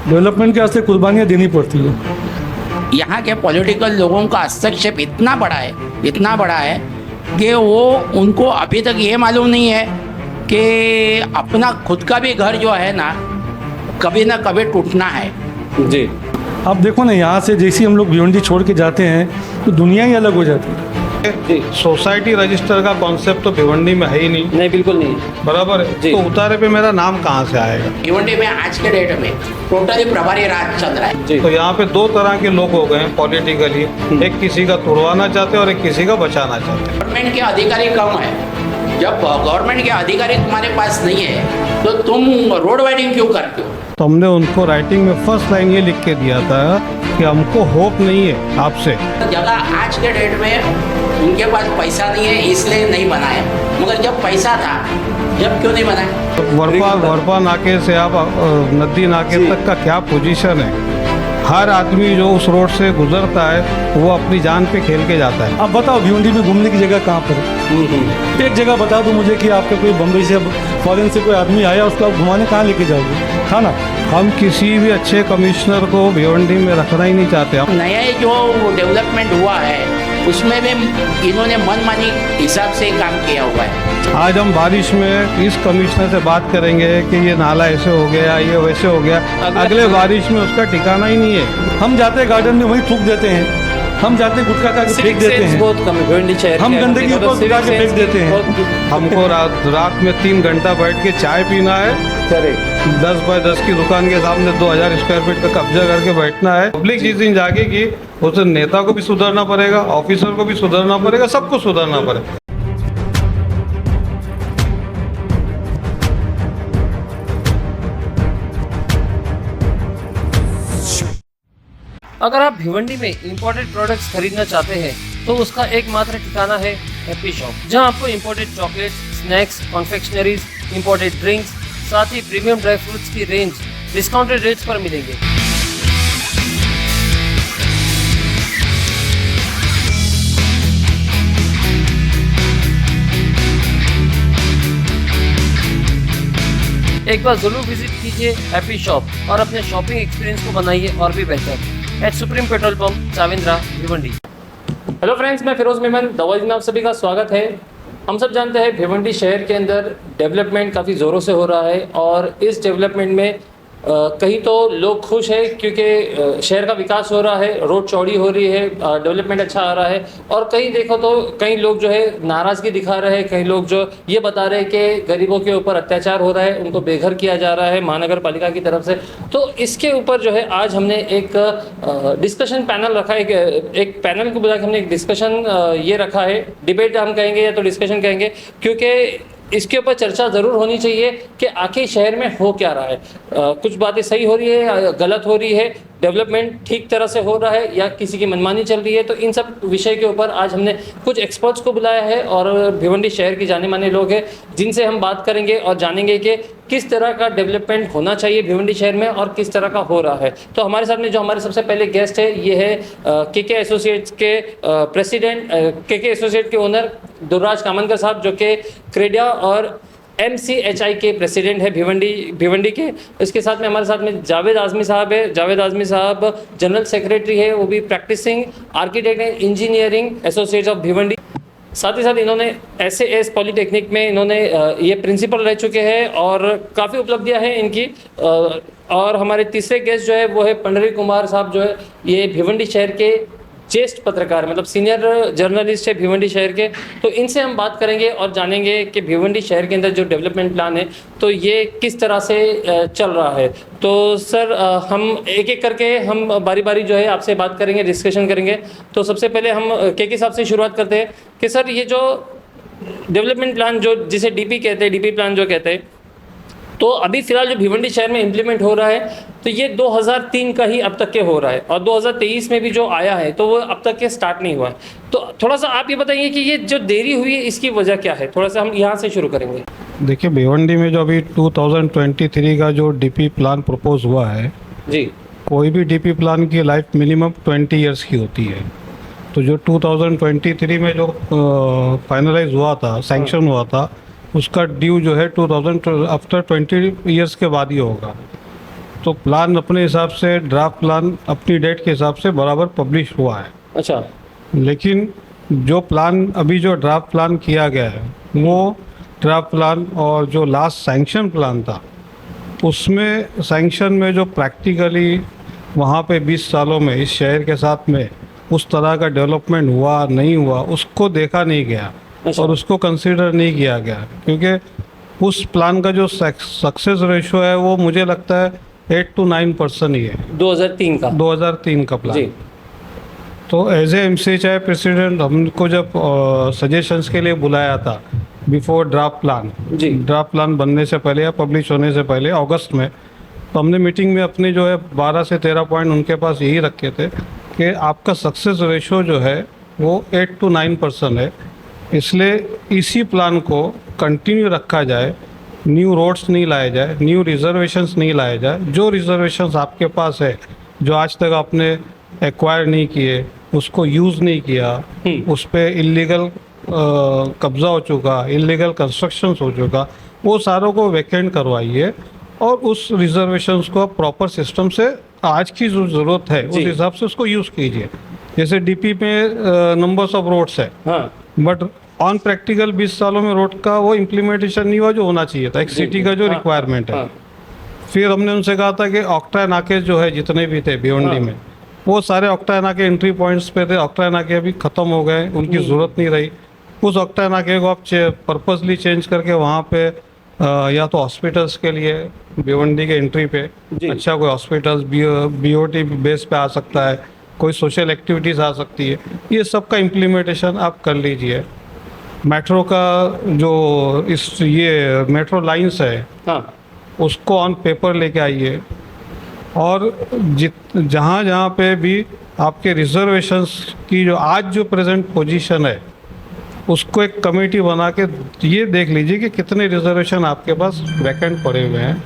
Development के वास्ते कुर्बानियाँ देनी पड़ती है। यहाँ के पॉलिटिकल लोगों का हस्तक्षेप इतना बड़ा है कि वो उनको अभी तक ये मालूम नहीं है कि अपना खुद का भी घर जो है ना कभी टूटना है। जी। आप देखो ना, यहाँ से जैसे हम लोग भिवंडी छोड़ के जाते हैं तो दुनिया ही अलग हो जाती है। जी। सोसाइटी रजिस्टर का कॉन्सेप्ट तो भिवंडी में है ही नहीं। नहीं, बिल्कुल नहीं। बराबर है। जी। तो उतारे पे मेरा नाम कहाँ से आएगा? भिवंडी में आज के डेट में टोटली प्रभारी राज चल रहा है। जी। तो यहाँ पे दो तरह के लोग हो गए हैं पॉलिटिकली, एक किसी का तोड़वाना चाहते हैं और एक किसी का बचाना चाहते हैं। गवर्नमेंट के अधिकारी कम है। जब गवर्नमेंट के अधिकारी तुम्हारे पास नहीं है तो तुम रोड वाइडिंग क्यों करते हो? तो हमने उनको राइटिंग में फर्स्ट लाइन ये लिख के दिया था कि हमको होप नहीं है आपसे। जगह आज के डेट में उनके पास पैसा नहीं है इसलिए नहीं बनाया, मगर जब पैसा था जब क्यों नहीं बनाया? वरपा नाके से आप नदी नाके तक का क्या पोजीशन है? हर आदमी जो उस रोड से गुजरता है वो अपनी जान पे खेल के जाता है। आप बताओ भिवंडी में घूमने की जगह कहाँ पर है? एक जगह बता दो मुझे कि आपका कोई बम्बई से फॉरेन से कोई आदमी आया, उसको आप घुमाने कहाँ लेके जाओगे? था ना, हम किसी भी अच्छे कमिश्नर को भिवंडी में रखना ही नहीं चाहते। हम नया जो डेवलपमेंट हुआ है उसमें भी इन्होंने मनमानी हिसाब से काम किया हुआ है। आज हम बारिश में इस कमिश्नर से बात करेंगे कि ये नाला ऐसे हो गया, ये वैसे हो गया, अगले बारिश में उसका ठिकाना ही नहीं है। हम जाते हैं गार्डन में वहीं थूक देते हैं, हम जाते हैं गुटखा का फेंक देते हैं, बहुत कम है भिवंडी शहर हम के गंदगी अंदर। को गिरा के फेंक देते हैं। हमको रात में 3 घंटा बैठ के चाय पीना है, 10 बाय 10 की दुकान के सामने 2000 स्क्वायर फीट का कब्जा करके बैठना है। पब्लिक जिस दिन जागेगी उस दिन नेता को भी सुधरना पड़ेगा, ऑफिसर को भी सुधरना पड़ेगा, सबको सुधरना पड़ेगा। अगर आप भिवंडी में इंपोर्टेड प्रोडक्ट्स खरीदना चाहते हैं तो उसका एकमात्र ठिकाना है हैप्पी शॉप, जहां आपको imported chocolates, snacks, confectioneries, imported drinks, साथ ही प्रीमियम ड्राई फ्रूट्स की रेंज डिस्काउंटेड रेट्स पर मिलेंगे। एक बार जरूर विजिट कीजिए हैप्पी शॉप और अपने शॉपिंग एक्सपीरियंस को बनाइए और भी बेहतर। At supreme petrol pump, Chavindra, Bhiwandi. Hello friends, मैं फिरोज मेमन दवाई में आप सभी का स्वागत है। हम सब जानते हैं भिवंडी शहर के अंदर डेवलपमेंट काफ़ी ज़ोरों से हो रहा है और इस डेवलपमेंट में कहीं तो लोग खुश हैं क्योंकि शहर का विकास हो रहा है, रोड चौड़ी हो रही है, डेवलपमेंट अच्छा आ रहा है, और कहीं देखो तो कई लोग जो है नाराज़गी दिखा रहे हैं, कई लोग जो ये बता रहे हैं कि गरीबों के ऊपर अत्याचार हो रहा है, उनको बेघर किया जा रहा है महानगर पालिका की तरफ से। तो इसके ऊपर जो है आज हमने एक डिस्कशन पैनल रखा है, एक पैनल को बुला के हमने एक डिस्कशन ये रखा है, डिबेट हम कहेंगे या तो डिस्कशन कहेंगे, क्योंकि इसके ऊपर चर्चा ज़रूर होनी चाहिए कि आखिर शहर में हो क्या रहा है। कुछ बातें सही हो रही है, गलत हो रही है, डेवलपमेंट ठीक तरह से हो रहा है या किसी की मनमानी चल रही है। तो इन सब विषय के ऊपर आज हमने कुछ एक्सपर्ट्स को बुलाया है और भिवंडी शहर के जाने माने लोग हैं जिनसे हम बात करेंगे और जानेंगे कि किस तरह का डेवलपमेंट होना चाहिए भिवंडी शहर में और किस तरह का हो रहा है। तो हमारे साथ में जो हमारे सबसे पहले गेस्ट है ये है के एसोसिएट्स के प्रेसिडेंट, के एसोसिएट के ओनर दुर्राज कामनकर साहब, जो कि क्रेडिया और MCHI के प्रेसिडेंट है भिवंडी के। इसके साथ में हमारे साथ में जावेद आज़मी साहब है। जावेद आज़मी साहब जनरल सेक्रेटरी है, वो भी practicing architect and engineering associate of Bhiwandi. साथ ही साथ इन्होंने SAS पॉलीटेक्निक में इन्होंने ये प्रिंसिपल रह चुके हैं और काफ़ी उपलब्धियां हैं इनकी। और हमारे तीसरे गेस्ट जो है वो है पंडरी कुमार साहब, जो है ये भिवंडी शहर के ज्येष्ठ पत्रकार, मतलब सीनियर जर्नलिस्ट है भिवंडी शहर के। तो इनसे हम बात करेंगे और जानेंगे कि भिवंडी शहर के अंदर जो डेवलपमेंट प्लान है तो ये किस तरह से चल रहा है। तो सर, हम एक एक करके हम बारी बारी जो है आपसे बात करेंगे, डिस्कशन करेंगे। तो सबसे पहले हम के साहब से शुरुआत करते हैं कि सर, ये जो डेवलपमेंट प्लान जो जिसे DP कहते हैं, DP प्लान जो कहते हैं, तो अभी फिलहाल जो भिवंडी शहर में इम्प्लीमेंट हो रहा है तो ये 2003 का ही अब तक के हो रहा है और 2023 में भी जो आया है तो वो अब तक के स्टार्ट नहीं हुआ है। तो थोड़ा सा आप ये बताइए कि ये जो देरी हुई है इसकी वजह क्या है, थोड़ा सा हम यहाँ से शुरू करेंगे। देखिए, भिवंडी में जो अभी 2023 का जो DP प्लान प्रपोज हुआ है जी, कोई भी DP प्लान की लाइफ मिनिमम 20 ईयर्स की होती है। तो जो 2023 में जो फाइनलाइज हुआ था, सैंक्शन हुआ था, उसका ड्यू जो है 2000 आफ्टर 20 ईयर्स के बाद ही होगा। तो प्लान अपने हिसाब से, ड्राफ्ट प्लान अपनी डेट के हिसाब से बराबर पब्लिश हुआ है। अच्छा। लेकिन जो प्लान अभी जो ड्राफ्ट प्लान किया गया है, वो ड्राफ्ट प्लान और जो लास्ट सैंक्शन प्लान था, उसमें सैंक्शन में जो प्रैक्टिकली वहाँ पे 20 सालों में इस शहर के साथ में उस तरह का डेवलपमेंट हुआ नहीं हुआ, उसको देखा नहीं गया अच्छा। और उसको कंसीडर नहीं किया गया, क्योंकि उस प्लान का जो सक्सेस रेशो है वो मुझे लगता है 8 to 9% ही है। 2003 का। 2003 का जी। प्लान। तो एज ए MCHI प्रेसिडेंट हमको जब सजेशंस के लिए बुलाया था बिफोर ड्राफ्ट प्लान, जी। ड्राफ्ट प्लान बनने से पहले या पब्लिश होने से पहले अगस्त में, तो हमने मीटिंग में अपने जो है 12 से 13 पॉइंट उनके पास यही रखे थे कि आपका सक्सेस रेशो जो है वो 8 to 9% है, इसलिए इसी प्लान को कंटिन्यू रखा जाए, न्यू रोड्स नहीं लाए जाए, न्यू रिजर्वेशंस नहीं लाए जाए। जो रिजर्वेशंस आपके पास है, जो आज तक आपने एक्वायर नहीं किए, उसको यूज़ नहीं किया, उस पर इलीगल कब्ज़ा हो चुका, इलीगल कंस्ट्रक्शंस हो चुका, वो सारों को वैकेंट करवाइए और उस रिजर्वेशंस को प्रॉपर सिस्टम से आज की जो ज़रूरत है उस हिसाब से उसको यूज़ कीजिए। जैसे DP में नंबर्स ऑफ रोड्स है, हाँ। बट ऑन प्रैक्टिकल 20 सालों में रोड का वो इम्प्लीमेंटेशन नहीं हुआ जो होना चाहिए था, एक सिटी का जो रिक्वायरमेंट है। फिर हमने उनसे कहा था कि ऑक्ट्रा नाके जो है जितने भी थे भिवंडी में, वो सारे ऑक्ट्रा नाके एंट्री पॉइंट्स पे थे, ऑक्ट्रा नाके अभी ख़त्म हो गए, उनकी ज़रूरत नहीं रही। उस ऑक्ट्रा नाके को आप पर्पसली चेंज करके वहाँ पे या तो हॉस्पिटल्स के लिए भिवंडी के एंट्री पे अच्छा कोई हॉस्पिटल्स BOT बेस पे आ सकता है, कोई सोशल एक्टिविटीज़ आ सकती है, ये सब का इम्प्लीमेंटेशन आप कर लीजिए। मेट्रो का जो ये मेट्रो लाइंस है, हाँ। उसको ऑन पेपर लेके आइए और जहाँ जहाँ पे भी आपके रिजर्वेशंस की जो आज जो प्रेजेंट पोजीशन है, उसको एक कमेटी बना के ये देख लीजिए कि कितने रिजर्वेशन आपके पास वैकेंट पड़े हुए हैं।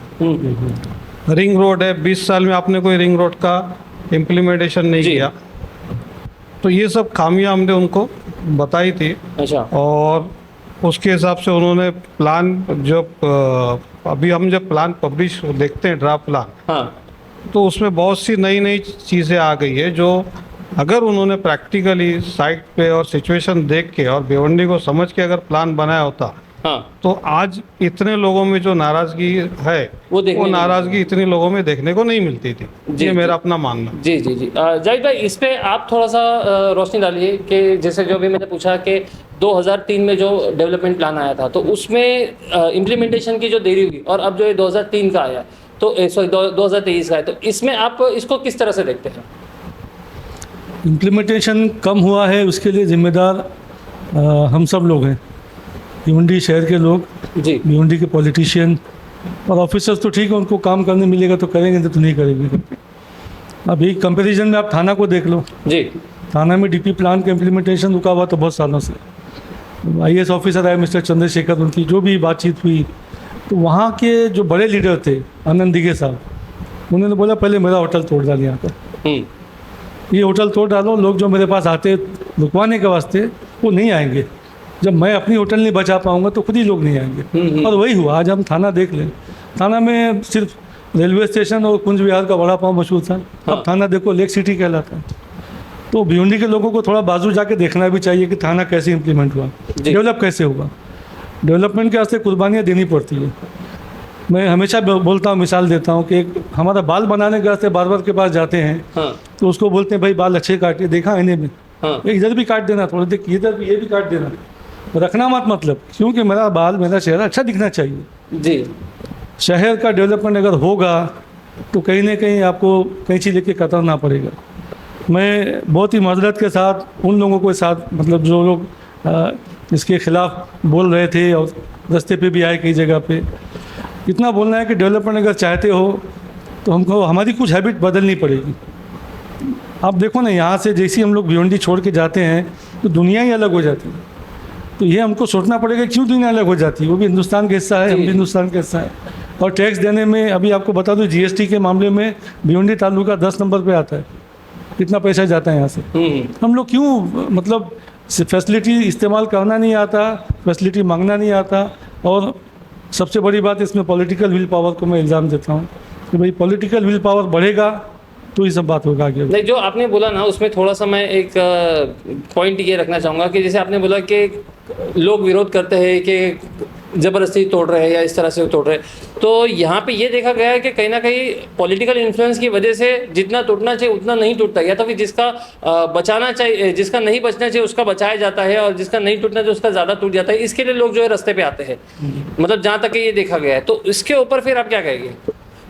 रिंग रोड है, 20 साल में आपने कोई रिंग रोड का इम्प्लीमेंटेशन नहीं किया, तो ये सब खामियां हमने उनको बताई थी। अच्छा। और उसके हिसाब से उन्होंने प्लान जब अभी हम जब प्लान पब्लिश देखते हैं ड्राफ्ट प्लान, हाँ। तो उसमें बहुत सी नई नई चीज़ें आ गई है जो अगर उन्होंने प्रैक्टिकली साइट पे और सिचुएशन देख के और भिवंडी को समझ के अगर प्लान बनाया होता, हाँ। तो आज इतने लोगों में जो नाराज़गी है वो नाराज़गी इतने लोगों में देखने को नहीं मिलती थी। ये मेरा अपना मानना। जी जी जी। जाहिद भाई, इस पे आप थोड़ा सा रोशनी डालिए कि जैसे जो भी मैंने पूछा कि 2003 में जो डेवलपमेंट प्लान आया था, तो उसमें इम्प्लीमेंटेशन की जो देरी हुई और अब जो ये 2003 का आया, तो सॉरी 2023 का है, तो इसमें आप इसको किस तरह से देखते हैं? इम्प्लीमेंटेशन कम हुआ है, उसके लिए जिम्मेदार हम सब लोग हैं, भिवंडी शहर के लोग, जी। भिवंडी के पॉलिटिशियन और ऑफिसर्स तो ठीक है, उनको काम करने मिलेगा तो करेंगे, तो नहीं करेंगे। अभी कंपैरिजन में आप थाना को देख लो, जी। थाना में DP प्लान का इम्प्लीमेंटेशन रुका हुआ तो बहुत सालों से। IAS ऑफिसर आए मिस्टर चंद्रशेखर, उनकी जो भी बातचीत हुई, तो वहाँ के जो बड़े लीडर थे आनंद दिघे साहब, उन्होंने बोला पहले मेरा होटल तोड़ डाल यहाँ पर, ये होटल तोड़ डालो, लोग जो मेरे पास आते रुकवाने के वास्ते वो नहीं आएंगे, जब मैं अपनी होटल नहीं बचा पाऊंगा तो खुद ही लोग नहीं आएंगे। और वही हुआ। आज हम थाना देख लें, थाना में सिर्फ रेलवे स्टेशन और कुंज विहार का वड़ा पाव मशहूर था, अब थाना देखो लेक सिटी कहलाता है। तो भिवंडी के लोगों को थोड़ा बाजू जाके देखना भी चाहिए कि थाना कैसे इम्प्लीमेंट हुआ, डेवलप कैसे हुआ। डेवलपमेंट के वास्ते कुर्बानियाँ देनी पड़ती है। मैं हमेशा बोलता हूँ, मिसाल देता हूँ कि एक हमारा बाल बनाने के वास्ते बार्बर के पास जाते हैं, तो उसको बोलते हैं भाई बाल अच्छे काटिए, देखा आईने में, इधर भी काट देना, थोड़ा देख इधर भी, ये भी काट देना, रखना मत, मतलब क्योंकि मेरा बाल, मेरा चेहरा अच्छा दिखना चाहिए। जी। शहर का डेवलपमेंट अगर होगा तो कहीं ना कहीं आपको कैंची लेके कतरना पड़ेगा। मैं बहुत ही माजरत के साथ उन लोगों के साथ, मतलब जो लोग इसके खिलाफ बोल रहे थे और रास्ते पे भी आए कई जगह पे, इतना बोलना है कि डेवलपमेंट अगर चाहते हो तो हमको हमारी कुछ हैबिट बदलनी पड़ेगी। आप देखो ना, यहाँ से जैसे हम लोग भिवंडी छोड़ के जाते हैं तो दुनिया ही अलग हो जाती है। तो ये हमको सोचना पड़ेगा क्यों दुनिया अलग हो जाती है, वो भी हिंदुस्तान का हिस्सा है, हम भी हिंदुस्तान का हिस्सा है। और टैक्स देने में, अभी आपको बता दूं, GST के मामले में भिवंडी तालुका 10 नंबर पे आता है, कितना पैसा जाता है यहाँ से। हम लोग क्यों, मतलब फैसिलिटी इस्तेमाल करना नहीं आता, फैसिलिटी मांगना नहीं आता। और सबसे बड़ी बात इसमें पॉलिटिकल विल पावर को मैं इल्ज़ाम देता हूँ कि भाई पॉलिटिकल विल पावर बढ़ेगा तो ये सब बात होगा आगे। नहीं, जो आपने बोला ना उसमें थोड़ा सा मैं एक पॉइंट ये रखना चाहूँगा कि जैसे आपने बोला कि लोग विरोध करते हैं कि ज़बरदस्ती तोड़ रहे हैं या इस तरह से तोड़ रहे हैं, तो यहाँ पे ये देखा गया है कि कहीं ना कहीं पॉलिटिकल इन्फ्लुएंस की वजह से जितना टूटना चाहिए उतना नहीं टूटता, या तो फिर जिसका बचाना चाहिए, जिसका नहीं बचना चाहिए उसका बचाया जाता है और जिसका नहीं टूटना चाहिए उसका ज़्यादा टूट जाता है। इसके लिए लोग जो है रास्ते पे आते हैं, मतलब जहाँ तक ये देखा गया है। तो इसके ऊपर फिर आप क्या कहेंगे?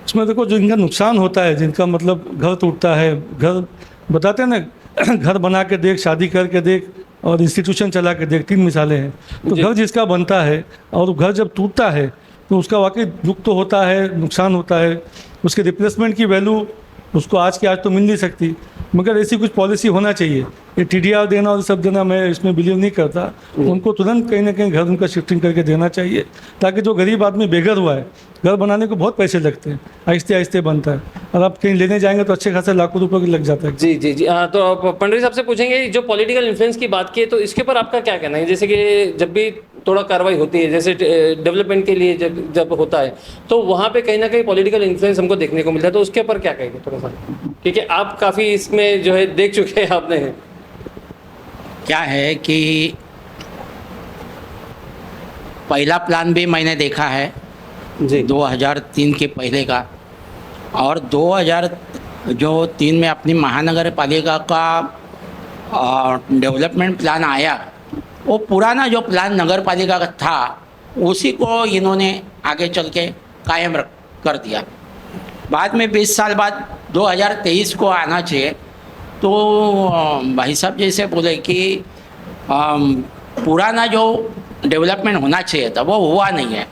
इसमें देखो जिनका नुकसान होता है, जिनका मतलब घर टूटता है, घर बताते हैं ना, घर बना के देख, शादी करके देख और इंस्टीट्यूशन चला के देख, 3 मिसालें हैं। तो घर जिसका बनता है और घर जब टूटता है तो उसका वाकई दुख तो होता है, नुकसान होता है, उसके रिप्लेसमेंट की वैल्यू उसको आज की आज तो मिल नहीं सकती, मगर ऐसी कुछ पॉलिसी होना चाहिए। ये TDR देना और सब देना मैं इसमें बिलीव नहीं करता। उनको तुरंत कहीं ना कहीं घर उनका शिफ्टिंग करके देना चाहिए, ताकि जो गरीब आदमी बेघर हुआ है, घर बनाने को बहुत पैसे लगते हैं, आहिस्ते आहिस्ते बनता है, और आप कहीं लेने जाएंगे तो अच्छे खासे लाखों रुपये की लग जाता है। जी जी जी। हाँ, तो पंडित साहब से पूछेंगे, जो पॉलिटिकल इन्फ्लुएंस की बात की है तो इसके ऊपर आपका क्या कहना है? जैसे कि जब भी थोड़ा कार्रवाई होती है, जैसे डेवलपमेंट के लिए जब होता है तो वहाँ पे कहीं ना कहीं पॉलिटिकल इन्फ्लुएंस हमको देखने को मिलता है, तो उसके ऊपर क्या कहेंगे थोड़ा सा, क्योंकि आप काफ़ी इसमें जो है देख चुके हैं आपने। क्या है कि पहला प्लान भी मैंने देखा है जी 2003 के पहले का, और 2003 में अपनी महानगर पालिका का डेवलपमेंट प्लान आया। वो पुराना जो प्लान नगर पालिका का था उसी को इन्होंने आगे चल के कायम कर दिया। बाद में 20 साल बाद 2023 को आना चाहिए, तो भाई साहब जैसे बोले कि पुराना जो डेवलपमेंट होना चाहिए था वो हुआ नहीं है।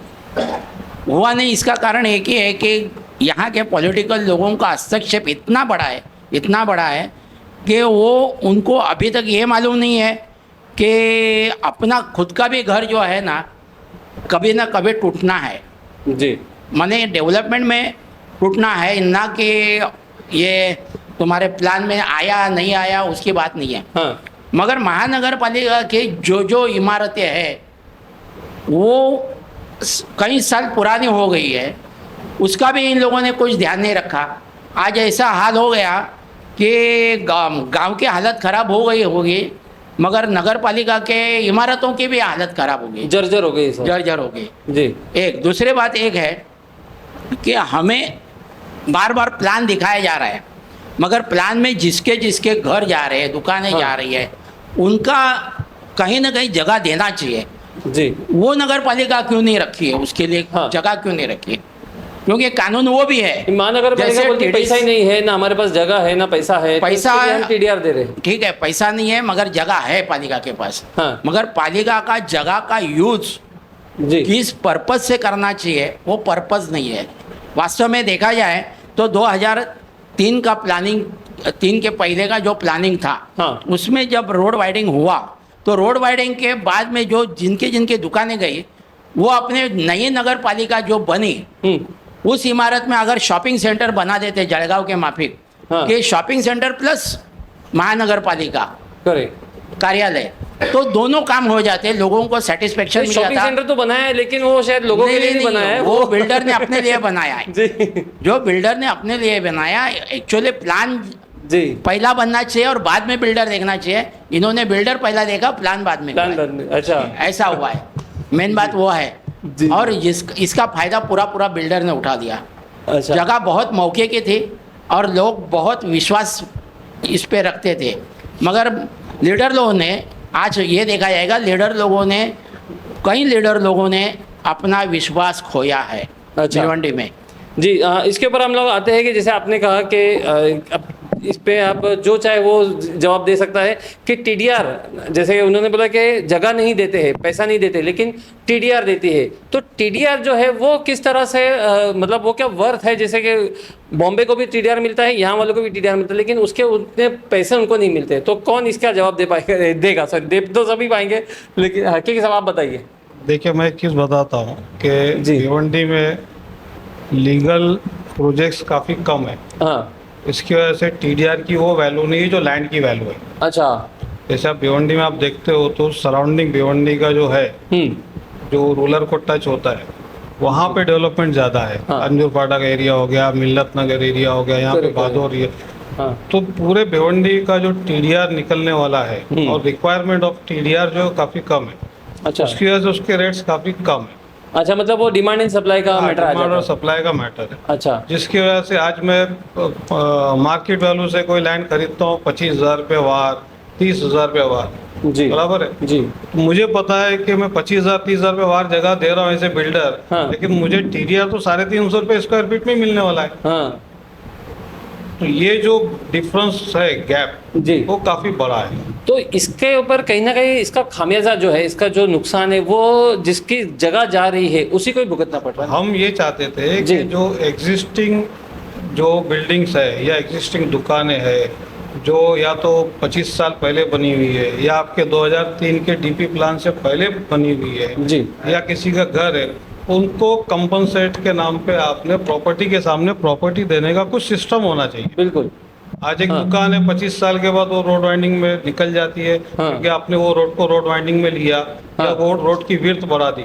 हुआ नहीं, इसका कारण एक ही है कि यहाँ के पॉलिटिकल लोगों का हस्तक्षेप इतना बड़ा है कि वो उनको अभी तक ये मालूम नहीं है कि अपना खुद का भी घर जो है ना कभी टूटना है। जी, माने डेवलपमेंट में टूटना है ना, कि ये तुम्हारे प्लान में आया नहीं आया उसकी बात नहीं है। हाँ मगर महानगर पालिका के जो इमारतें हैं वो कई साल पुरानी हो गई है, उसका भी इन लोगों ने कुछ ध्यान नहीं रखा। आज ऐसा हाल हो गया कि गांव की हालत ख़राब हो गई होगी, मगर नगर पालिका के इमारतों की भी हालत ख़राब हो गई, जर्जर हो गई सर। जर्जर हो गई। जी एक दूसरी बात एक है कि हमें बार बार प्लान दिखाया जा रहा है, मगर प्लान में जिसके घर जा रहे हैं, दुकानें हाँ। जा रही है, उनका कहीं ना कहीं जगह देना चाहिए। जी वो नगर पालिका क्यों नहीं रखी है, उसके लिए हाँ। जगह क्यों नहीं रखी है? क्योंकि कानून वो भी है। महानगर पालिका जैसे बोलती पैसा ही नहीं है ना, हमारे पास जगह है ना पैसा है, तो पैसा इसके लिए हम TDR दे रहे हैं। ठीक है, पैसा नहीं है मगर जगह है पालिका के पास। हाँ। मगर पालिका का जगह का यूज जी किस पर्पज से करना चाहिए वो पर्पज नहीं है। वास्तव में देखा जाए तो 2003 का प्लानिंग, 3 के पहले का जो प्लानिंग था, हाँ। उसमें जब रोड वाइडिंग हुआ तो रोड वाइडिंग के बाद में जो जिनके दुकानें गई, वो अपने नई नगर पालिका जो बनी उस इमारत में अगर शॉपिंग सेंटर बना देते जळगांव के माफिक, हाँ। कि शॉपिंग सेंटर प्लस महानगर पालिका करेक्ट। कार्यालय, तो दोनों काम हो जाते, लोगों को सेटिस्फेक्शन मिल शॉपिंग जाता। सेंटर तो बनाया है लेकिन वो शायद लोगों के लिए नहीं बनाया है, वो बिल्डर ने अपने लिए बनाया है। जी जो बिल्डर ने अपने लिए बनाया, एक्चुअली प्लान जी पहला बनना चाहिए और बाद में बिल्डर देखना चाहिए। इन्होंने बिल्डर पहला देखा, प्लान बाद में प्लान हुआ है। बनने, अच्छा ऐसा हुआ है, मेन बात वो है। जी। और इसका फायदा पूरा बिल्डर ने उठा लिया। अच्छा जगह बहुत मौके की थी और लोग बहुत विश्वास इस पे रखते थे, मगर लीडर लोगों ने, आज ये देखा जाएगा, कई लीडर लोगों ने अपना विश्वास खोया है अच्छा। भिवंडी में। जी इसके ऊपर हम लोग आते हैं कि जैसे आपने कहा कि इस पे आप जो चाहे वो जवाब दे सकता है कि TDR, जैसे उन्होंने बोला कि जगह नहीं देते हैं, पैसा नहीं देते, लेकिन TDR देती है, तो TDR जो है वो किस तरह से मतलब वो क्या वर्थ है? जैसे कि बॉम्बे को भी TDR मिलता है, यहाँ वालों को भी TDR मिलता है, लेकिन उसके उतने पैसे उनको नहीं मिलते, तो कौन इसका जवाब दे पाएगा? देगा सर, दे तो सभी पाएंगे, लेकिन हकीकी सब आप बताइए। देखिए, मैं एक चीज़ बताता हूँ कि जी। भिवंडी में लीगल प्रोजेक्ट्स काफ़ी कम है। हाँ इसकी वजह से TDR की वो वैल्यू नहीं है जो लैंड की वैल्यू है। अच्छा जैसे आप भिवंडी में आप देखते हो तो सराउंडिंग भिवंडी का जो है, जो रूलर को टच होता है, वहाँ पे डेवलपमेंट ज़्यादा है। हाँ। अंजूर फाटक एरिया हो गया, मिल्लत नगर एरिया हो गया, यहाँ पे Correct, correct. भादौर ये, हाँ तो पूरे भिवंडी का जो टीडीआर निकलने वाला है और रिक्वायरमेंट ऑफ टीडीआर जो काफ़ी कम है, अच्छा उसकी वजह से उसके रेट्स काफ़ी कम है। अच्छा, मतलब वो डिमांड एंड सप्लाई का मैटर आ डिमांड और जाता है। सप्लाई का मैटर है, अच्छा जिसकी वजह से आज मैं मार्केट वैल्यू से कोई लैंड खरीदता हूँ 25,000 रुपये वार, 30,000 रुपये वार, जी बराबर है। जी तो मुझे पता है कि मैं 25,000 30,000 रुपये वार जगह दे रहा हूँ एज ए बिल्डर, हाँ। लेकिन मुझे टीडीआर तो 350 रुपये स्क्वायर फीट में मिलने वाला है। हाँ तो ये जो डिफरेंस है, गैप, जी। वो काफ़ी बड़ा है। तो इसके ऊपर कहीं ना कहीं इसका खामियाजा जो है, इसका जो नुकसान है, वो जिसकी जगह जा रही है उसी को ही भुगतना पड़ रहा है। हम ये चाहते थे जी। कि जो एग्जिस्टिंग जो बिल्डिंग्स है या एग्जिस्टिंग दुकानें हैं, जो या तो 25 साल पहले बनी हुई है या आपके 2003 के डीपी प्लान से पहले बनी हुई है, जी या किसी का घर है, उनको कंपनसेट के नाम पे आपने प्रॉपर्टी के सामने प्रॉपर्टी देने का कुछ सिस्टम होना चाहिए। बिल्कुल। आज एक हाँ। दुकान है, 25 साल के बाद वो रोड वाइंडिंग में निकल जाती है, हाँ। क्योंकि आपने वो रोड को रोड वाइंडिंग में लिया या हाँ। वो रोड की विड्थ बढ़ा दी,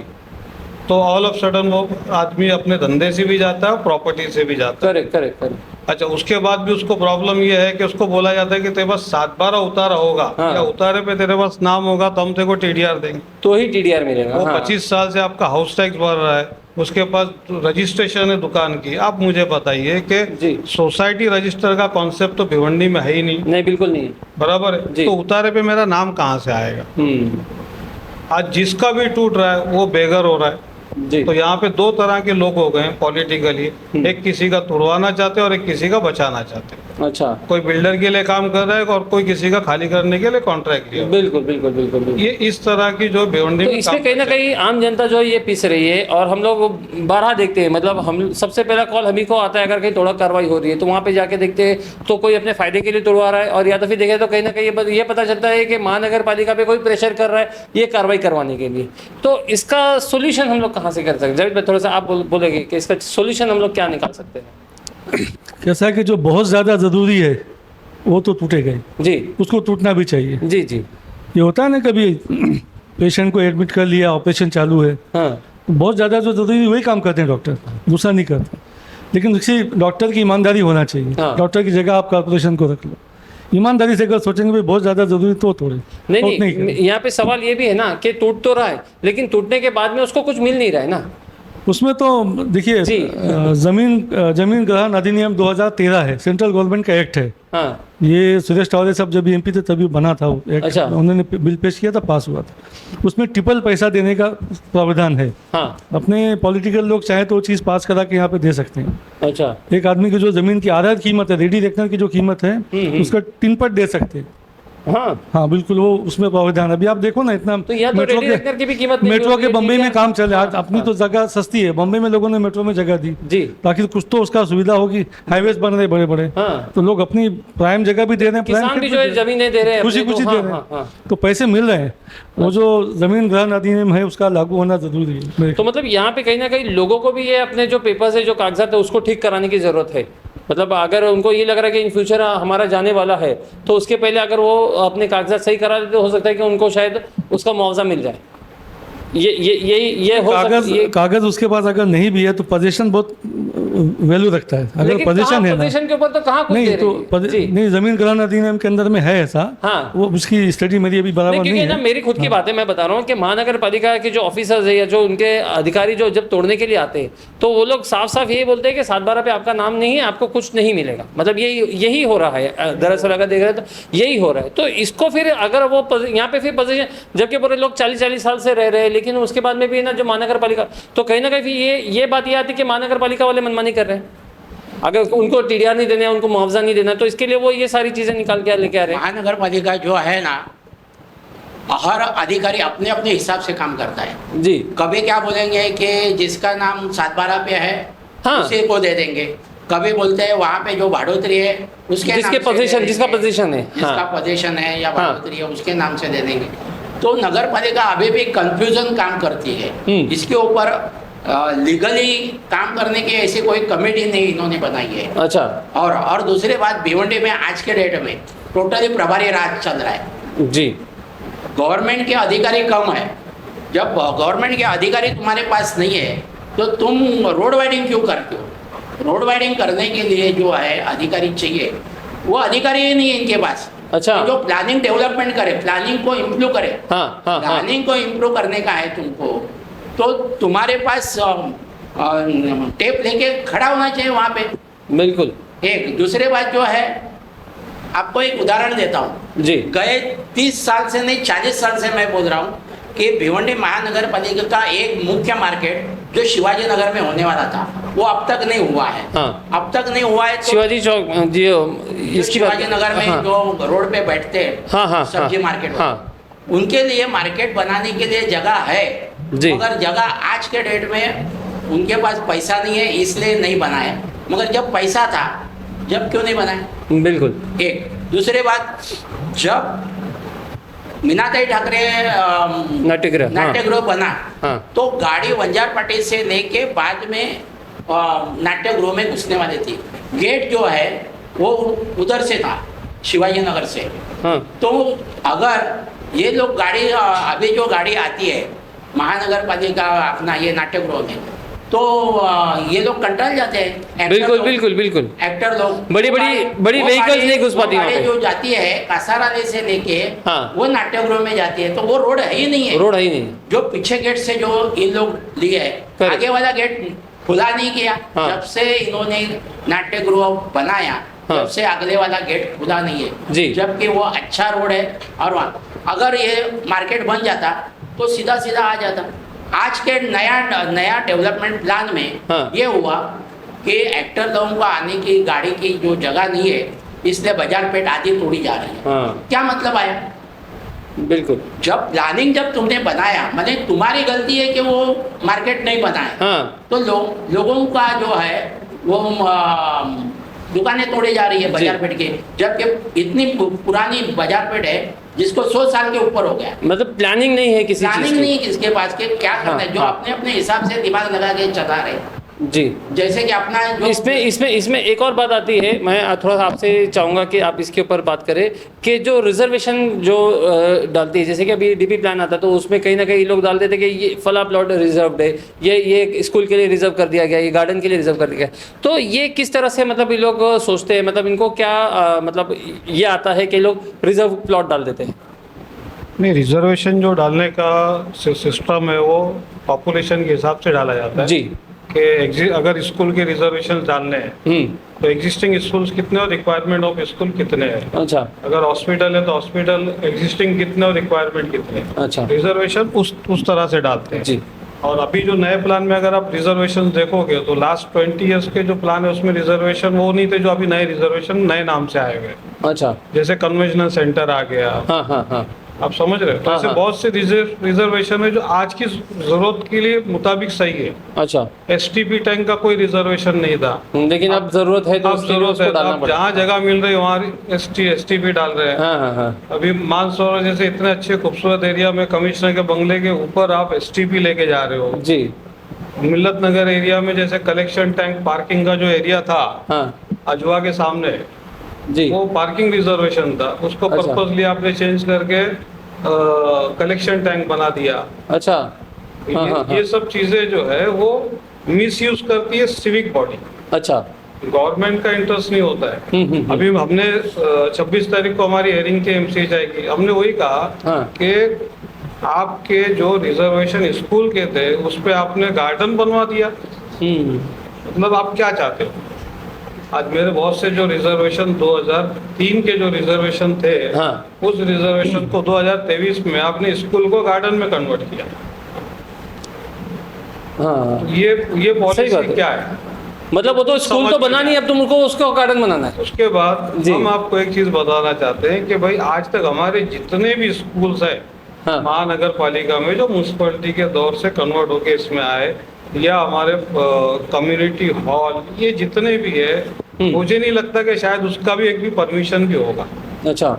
तो ऑल ऑफ सडन वो आदमी अपने धंधे से भी जाता है, प्रॉपर्टी से भी जाता है। Correct correct correct. अच्छा, उसके बाद भी उसको प्रॉब्लम ये है कि उसको बोला जाता है कि तेरे पास 7-12 उतारा होगा, हाँ। या उतारे पे तेरे पास नाम होगा तो हम तेरे को टीडीआर देंगे। तो ही टीडीआर मिलेगा। वो हाँ 25 साल से आपका हाउस टैक्स भर रहा है, उसके पास रजिस्ट्रेशन है दुकान की। आप मुझे बताइए जी। कि सोसाइटी रजिस्टर का कॉन्सेप्ट तो भिवंडी में है ही नहीं, नहीं, बिल्कुल नहीं। बराबर है। जी। तो उतारे पे मेरा नाम कहाँ से आएगा? हम्म। आज जिसका भी टूट रहा है वो बेघर हो रहा है। जी तो यहाँ पे दो तरह के लोग हो गए हैं पॉलिटिकली, एक किसी का तुड़वाना चाहते हैं और एक किसी का बचाना चाहते हैं। अच्छा, कोई बिल्डर के लिए काम कर रहा है और कोई किसी का खाली करने के लिए कॉन्ट्रैक्ट लिया हुआ है। बिल्कुल बिल्कुल बिल्कुल बिल्कुल। ये इस तरह की जो भिवंडी तो में इसमें काम कहीं ना करते हैं। कहीं आम जनता जो है ये पीस रही है, और हम लोग बारह देखते हैं, मतलब हम सबसे पहला कॉल हम ही को आता है अगर कहीं तोड़ा कार्रवाई हो रही है, तो वहाँ पे जाके देखते हैं तो कोई अपने फायदे के लिए तोड़वा रहा है, और या तो फिर देखें तो कहीं ना कहीं ये पता चलता है कि महानगर पालिका पे कोई प्रेशर कर रहा है ये कार्रवाई करवाने के लिए। तो इसका सोल्यूशन हम लोग कहाँ से कर सकते हैं? जावेद भाई, थोड़ा सा आप बोलेंगे कि इसका सोल्यूशन हम लोग क्या निकाल सकते हैं? कैसा है कि जो बहुत ज़्यादा ज़रूरी है वो तो टूटेगा ही, जी उसको टूटना भी चाहिए। जी जी। ये होता है ना, कभी पेशेंट को एडमिट कर लिया, ऑपरेशन चालू है, हाँ तो बहुत ज़्यादा जो ज़रूरी है वही काम करते हैं डॉक्टर, दूसरा नहीं करते। लेकिन किसी डॉक्टर की ईमानदारी होना चाहिए। हाँ। डॉक्टर की जगह आप कॉर्पोरेशन को रख लो, ईमानदारी से अगर सोचेंगे भाई बहुत ज़्यादा ज़रूरी तो तोड़े। नहीं नहीं नहीं, यहाँ पे सवाल ये भी है ना कि टूट तो रहा है, लेकिन टूटने के बाद में उसको कुछ मिल नहीं रहा है ना। उसमें तो देखिए, जी। जमीन ग्रहण अधिनियम 2013 है, सेंट्रल गवर्नमेंट का एक्ट है। हाँ ये सुरेश टावरे साहब जब एमपी थे तभी बना था वो एक्ट। अच्छा। उन्होंने बिल पेश किया था, पास हुआ था। उसमें ट्रिपल पैसा देने का प्रावधान है। हाँ। अपने पॉलिटिकल लोग चाहे तो वो चीज़ पास करा के यहाँ पे दे सकते हैं। अच्छा। एक आदमी की जो ज़मीन की आधा कीमत है, रेडी रेकनर की जो कीमत है, उसका 3 पट दे सकते हैं। हाँ हाँ बिल्कुल, वो उसमें प्रावधान। अभी आप देखो ना, इतना तो यहाँ तो रेडी रेकनर की भी कीमत नहीं मेट्रो होती के है, बम्बई ठीक में है। काम चले। आज हाँ, अपनी तो जगह सस्ती है, बम्बई में लोगों ने मेट्रो में जगह दी जी। ताकि कुछ तो उसका सुविधा होगी। हाईवेज बन रहे बड़े बड़े, हाँ। तो लोग अपनी प्राइम जगह भी दे रहे हैं, किसान प्राइम भी खेत जो है दे रहे हैं। जमीनें दे रहे हैं खुशी अपने खुशी को। दे हाँ, रहे हाँ, हैं, हाँ। तो पैसे मिल रहे हैं। वो जो जमीन ग्रहण अधिनियम है उसका लागू होना जरूरी है मेरे तो मतलब यहाँ पे कहीं ना कहीं लोगों को भी ये अपने जो पेपर्स है, जो कागजात है, उसको ठीक कराने की जरूरत है। मतलब अगर उनको ये लग रहा है कि इन फ्यूचर हमारा जाने वाला है, तो उसके पहले अगर वो अपने कागजात सही करा देते, हो सकता है कि उनको शायद उसका मुआवजा मिल जाए। ये हो सकता कागज उसके पास अगर नहीं भी है तो पोजीशन बहुत वैल्यू रखता है। अगर पोजीशन है ना, पोजीशन के ऊपर तो कहाँ कुछ नहीं दे तो रही है। जी। नहीं, जमीन ग्रहण अधिनियम के अंदर में है ऐसा। हाँ। वो उसकी स्टडी मेरी अभी बराबर नहीं, नहीं क्योंकि ना है। मेरी खुद की बात है, मैं बता रहा हूँ कि महानगर पालिका के जो ऑफिसर्स है या जो उनके अधिकारी जो जब तोड़ने के लिए आते हैं, तो वो लोग साफ साफ यही बोलते हैं कि 7/12 पे आपका नाम नहीं है, आपको कुछ नहीं मिलेगा। मतलब यही हो रहा है दरअसल, अगर देख रहे हैं तो यही हो रहा है। तो इसको फिर अगर वो यहाँ पे फिर पोजीशन, जबकि पूरे लोग 40-40 साल से रह रहे हैं, लेकिन उसके बाद में भी ना जो महानगर पालिका, तो कहीं ना कहीं फिर ये बात ये आती है कि महानगर पालिका वाले मनमानी कर रहे हैं। अगर उनको टीडीआर नहीं देना है, उनको मुआवजा नहीं देना, तो इसके लिए वो ये सारी चीजें निकाल के लेके आ रहे हैं। महानगर पालिका जो है ना, हर अधिकारी अपने अपने हिसाब से काम करता है। जी। कभी क्या बोलेंगे कि जिसका नाम 7/12 पे है, हाँ। उसी को दे देंगे। कभी बोलते हैं वहाँ पे जो भाड़ोतरी है उसके जिसके नाम से दे पोजीशन, जिसका देंगे। पोजीशन है, जिसका हाँ। पोजीशन है या हाँ। भाड़ोतरी है उसके नाम से दे देंगे। तो नगर पालिका अभी भी कंफ्यूजन काम करती है। इसके ऊपर लीगली काम करने की ऐसी कोई कमेटी नहीं इन्होंने बनाई है। अच्छा। और दूसरी बात, भिवंडी में आज के डेट में टोटली प्रभारी राज चल रहा है। जी। गवर्नमेंट के अधिकारी कम है। जब गवर्नमेंट के अधिकारी तुम्हारे पास नहीं है तो तुम रोड वाइडिंग क्यों करते हो? रोड वाइडिंग करने के लिए जो है अधिकारी चाहिए, वो अधिकारी ही नहीं है इनके पास। अच्छा। जो प्लानिंग डेवलपमेंट करे, प्लानिंग को इम्प्रूव करे। हाँ हाँ हाँ प्लानिंग को इम्प्रूव करने का है तुमको, तो तुम्हारे पास टेप लेके खड़ा होना चाहिए वहाँ पे। बिल्कुल। एक दूसरे बात जो है, आपको एक उदाहरण देता हूँ। जी। गए 30 साल से नहीं 40 साल से मैं बोल रहा हूँ कि भिवंडी महानगर पालिका का एक मुख्य मार्केट जो शिवाजी नगर में होने वाला था, वो अब तक नहीं हुआ है। हाँ। अब तक नहीं हुआ है तो शिवाजी चौक जी, इसकी शिवाजी नगर में हाँ, जो रोड पे बैठते हैं, हाँ, हाँ, सब्जी हाँ, मार्केट, हाँ। उनके लिए मार्केट बनाने के लिए जगह है, जी। मगर जगह आज के डेट में उनके पास पैसा नहीं है, इसलिए नहीं बनाए। मगर जब पैसा था, जब क्यों नहीं बनाए? बिल्कुल। एक दूसरी बात, जब मीनाताई ठाकरे नाट्यगृह बना, हाँ। तो गाड़ी वंजारपाटी से लेके बाद में नाट्यगृह में घुसने वाली थी। गेट जो है वो उधर से था, शिवाजी नगर से। हाँ। तो अगर ये लोग गाड़ी अभी जो गाड़ी आती है महानगर पालिका अपना ये नाट्यगृह में, तो ये लोग कंटाल जाते हैं। एक्टर बिल्कुल लोग- बिल्कुल बिल्कुल। एक्टर लोग बड़ी वो गाड़ी- vehicles नहीं घुस वो पाती वहाँ गाड़ी पे। जो जाती है कासाराले से लेके हाँ। वो नाट्यगृह में जाती है, तो वो रोड है ही नहीं है। रोड है ही नहीं। जो पीछे गेट से जो इन लोग लिए है, Correct। आगे वाला गेट खुला नहीं किया। हाँ। जब से इन्होंने नाट्यगृह बनाया, हाँ। जब से अगले वाला गेट खुला नहीं है। जी। जबकि वो अच्छा रोड है, और वहाँ अगर ये मार्केट बन जाता तो सीधा सीधा आ जाता। आज के नया डेवलपमेंट प्लान में हाँ। ये हुआ कि एक्टर लोगों को आने की गाड़ी की जो जगह नहीं है, इसलिए बाजार पेट आदि तोड़ी जा रही है। हाँ। क्या मतलब आया? बिल्कुल। जब प्लानिंग जब तुमने बनाया, माने तुम्हारी गलती है कि वो मार्केट नहीं बनाए, हाँ। तो लोगों का जो है वो दुकानें तोड़ी जा रही है बाजार पेट के, जबकि इतनी पुरानी बाजार पेट है जिसको 100 साल के ऊपर हो गया। मतलब प्लानिंग नहीं है किसी चीज प्लानिंग की। नहीं है किसके पास के क्या करना है, जो हाँ। अपने अपने हिसाब से दिमाग लगा के चला रहे। जी। जैसे कि अपना जो इसमें एक और बात आती है, मैं थोड़ा सा आपसे चाहूँगा कि आप इसके ऊपर बात करें कि जो रिजर्वेशन जो डालती है, जैसे कि अभी डीपी प्लान आता तो उसमें कहीं ना कहीं लोग डाल देते कि ये फला प्लॉट रिजर्व्ड है, ये स्कूल के लिए रिजर्व कर दिया गया, ये गार्डन के लिए रिजर्व कर दिया गया। तो ये किस तरह से मतलब ये लोग सोचते हैं, मतलब इनको क्या मतलब ये आता है कि लोग रिजर्व प्लॉट डाल देते हैं? नहीं, रिजर्वेशन जो डालने का सिस्टम है वो पॉपुलेशन के हिसाब से डाला जाता है जी। कि अगर स्कूल के रिजर्वेशन डालने हैं तो एग्जिस्टिंग स्कूल्स कितने और रिक्वायरमेंट ऑफ स्कूल कितने हैं। अच्छा। अगर हॉस्पिटल है तो हॉस्पिटल एग्जिस्टिंग कितने और रिक्वायरमेंट कितने हैं। अच्छा। रिजर्वेशन उस तरह से डालते हैं। जी। और अभी जो नए प्लान में अगर आप रिजर्वेशन देखोगे तो लास्ट 20 ईयर्स के जो प्लान है उसमें रिजर्वेशन वो नहीं थे जो अभी नए रिजर्वेशन नए नाम से आए हुए। अच्छा। जैसे कन्वेंशनल सेंटर आ गया, हाँ हाँ हाँ। आप समझ रहे हो। तो हाँ, ऐसे हाँ। बहुत से रिजर्वेशन है जो आज की जरूरत के लिए मुताबिक सही है। अच्छा। एसटीपी टैंक का कोई रिजर्वेशन नहीं था, लेकिन अब जरूरत है तो अब उसके लिए जरूरत उसको है। डालना अब पड़ेगा। जहाँ जगह मिल रही है वहाँ एसटीपी डाल रहे हैं। हाँ हाँ हाँ। अभी मानसरोवर जैसे इतने अच्छे खूबसूरत एरिया में कमिश्नर के बंगले के ऊपर आप एसटीपी लेके जा रहे हो। जी। मिल्लत नगर एरिया में जैसे कलेक्शन टैंक पार्किंग का जो एरिया था हाँ। अजवा के सामने, जी। वो पार्किंग रिजर्वेशन था, उसको अच्छा। पर्पसली आपने चेंज करके कलेक्शन टैंक बना दिया। अच्छा। हाँ, हाँ, ये सब चीजें जो है वो मिसयूज करती है सिविक बॉडी। अच्छा। गवर्नमेंट का इंटरेस्ट नहीं होता है। अभी हमने 26 तारीख को हमारी हेयरिंग थी MCHI की, हमने वही कहा हाँ। कि आपके जो रिजर्वेशन स्कूल के थे उस पे आपने गार्डन बनवा दिया। मतलब आप क्या चाहते हो? आज मेरे बहुत से जो रिजर्वेशन 2003 के जो रिजर्वेशन थे, हाँ। उस रिजर्वेशन को 2023 में आपने स्कूल को गार्डन में कन्वर्ट किया। हाँ। ये सही बात पॉलिसी है। क्या है? मतलब वो तो स्कूल तो समझ बना में नहीं, अब तुमको उसको गार्डन बनाना है। उसके बाद जी। हम आपको एक चीज बताना चाहते हैं कि भाई आज तक हमारे जितने भी स्कूल्स हैं हाँ। महानगर पालिका में जो म्यूनसिपलिटी के दौर से कन्वर्ट होके इसमें आए, या हमारे कम्युनिटी हॉल, ये जितने भी है, मुझे नहीं लगता कि शायद उसका भी एक भी परमिशन भी होगा। अच्छा।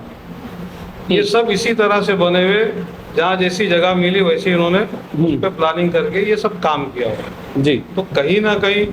ये सब इसी तरह से बने हुए, जहाँ जैसी जगह मिली वैसी इन्होंने उस पर प्लानिंग करके ये सब काम किया हुआ है। जी। तो कहीं ना कहीं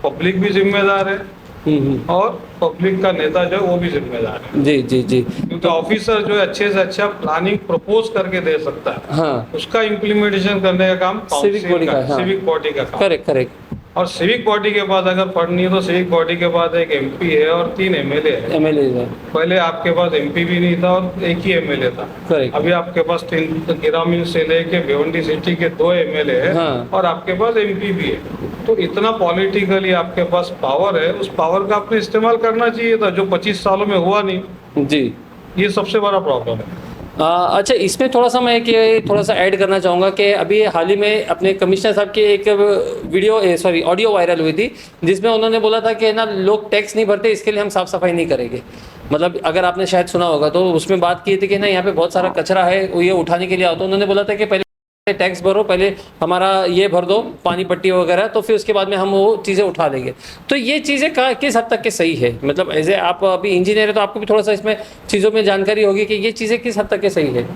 पब्लिक भी जिम्मेदार है, और पब्लिक का नेता जो है वो भी जिम्मेदार है, जी जी जी। क्योंकि ऑफिसर जो है अच्छे से अच्छा प्लानिंग प्रपोज करके दे सकता है, हाँ, उसका इम्प्लीमेंटेशन करने का काम Civic body का है, हाँ। सिविक बॉडी का काम। Correct correct. और सिविक बॉडी के पास अगर फंड नहीं है तो सिविक बॉडी के पास एक एमपी है और 3 एमएलए है। एमएलए है, पहले आपके पास एमपी भी नहीं था और एक ही एमएलए था। करेक्ट। अभी आपके पास 3 गिरामीण से लेके भिवंडी सिटी के 2 एमएलए है, हाँ। और आपके पास एमपी भी है। तो इतना पॉलिटिकली आपके पास पावर है, उस पावर का आपने इस्तेमाल करना चाहिए था, जो 25 सालों में हुआ नहीं। जी। ये सबसे बड़ा प्रॉब्लम है। अच्छा, इसमें थोड़ा सा मैं थोड़ा सा ऐड करना चाहूँगा कि अभी हाल ही में अपने कमिश्नर साहब की एक ऑडियो वायरल हुई थी, जिसमें उन्होंने बोला था कि ना लोग टैक्स नहीं भरते, इसके लिए हम साफ़ सफाई नहीं करेंगे। मतलब अगर आपने शायद सुना होगा तो उसमें बात की थी कि ना यहाँ पे बहुत सारा कचरा है, ये उठाने के लिए आओ। तो उन्होंने बोला था कि पहले टैक्स भरो, पहले हमारा ये भर दो पानी पट्टी वगैरह, तो फिर उसके बाद में हम वो चीज़ें उठा लेंगे। तो ये चीज़ें किस हद तक के सही है? मतलब एज ए आप अभी इंजीनियर है तो आपको भी थोड़ा सा इसमें चीज़ों में जानकारी होगी कि ये चीज़ें किस हद तक के सही है।